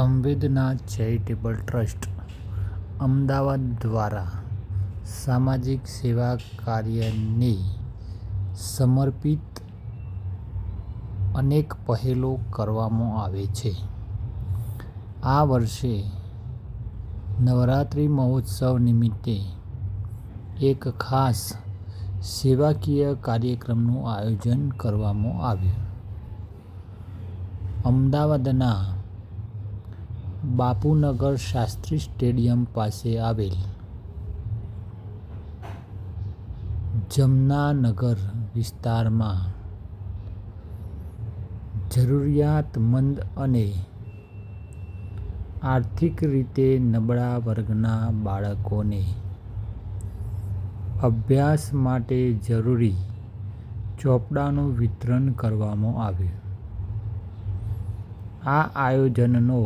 સંવેદના charitable trust Ahmedabad દ્વારા સામાજિક સેવા કાર્યને સમર્પિત અનેક પહેલો કરવામાં આવે છે. આ વર્ષે નવરાત્રિ મહોત્સવ નિમિત્તે એક ખાસ સેવાકીય કાર્યક્રમનું આયોજન કરવામાં આવ્યું. અમદાવાદના બાપુનગર શાસ્ત્રી સ્ટેડિયમ પાસે આવેલ જમનાનગર વિસ્તારમાં જરૂરિયાતમંદ અને આર્થિક રીતે નબળા વર્ગના બાળકોને અભ્યાસ માટે જરૂરી ચોપડાનું વિતરણ કરવામાં આવ્યું. આ આયોજનનો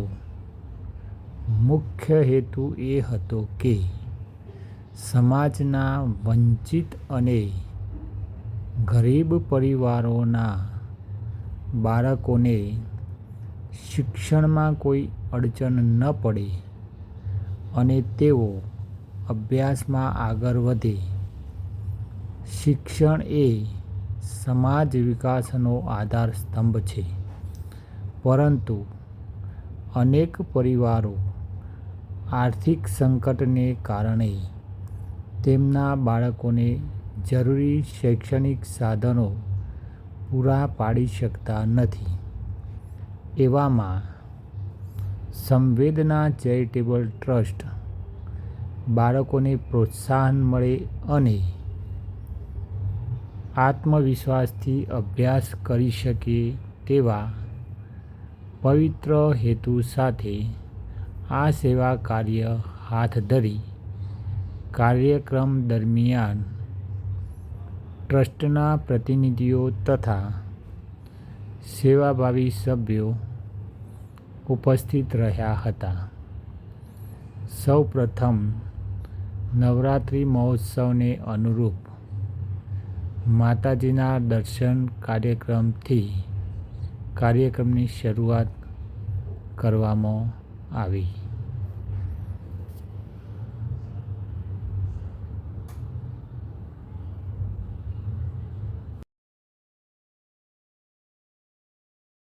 મુખ્ય હેતુ એ હતો કે સમાજના વંચિત અને ગરીબ પરિવારોના બાળકોને શિક્ષણમાં કોઈ અડચણ ન પડે અને તેઓ અભ્યાસમાં આગળ વધે. શિક્ષણ એ સમાજ વિકાસનો આધાર સ્તંભ છે, પરંતુ અનેક પરિવારો આર્થિક સંકટને કારણે તેમના બાળકોને જરૂરી શૈક્ષણિક સાધનો પૂરા પાડી શકતા નથી. એવામાં સંવેદના ચેરિટેબલ ટ્રસ્ટ બાળકોને પ્રોત્સાહન મળે અને આત્મવિશ્વાસથી અભ્યાસ કરી શકે તેવા પવિત્ર હેતુ સાથે આ સેવા કાર્ય હાથ ધરી. કાર્યક્રમ દરમિયાન ટ્રસ્ટના પ્રતિનિધિઓ તથા સેવાભાવી સભ્યો ઉપસ્થિત રહ્યા હતા. સૌપ્રથમ નવરાત્રિ મહોત્સવને અનુરૂપ માતાજીના દર્શન કાર્યક્રમની શરૂઆત કરવામાં આવી.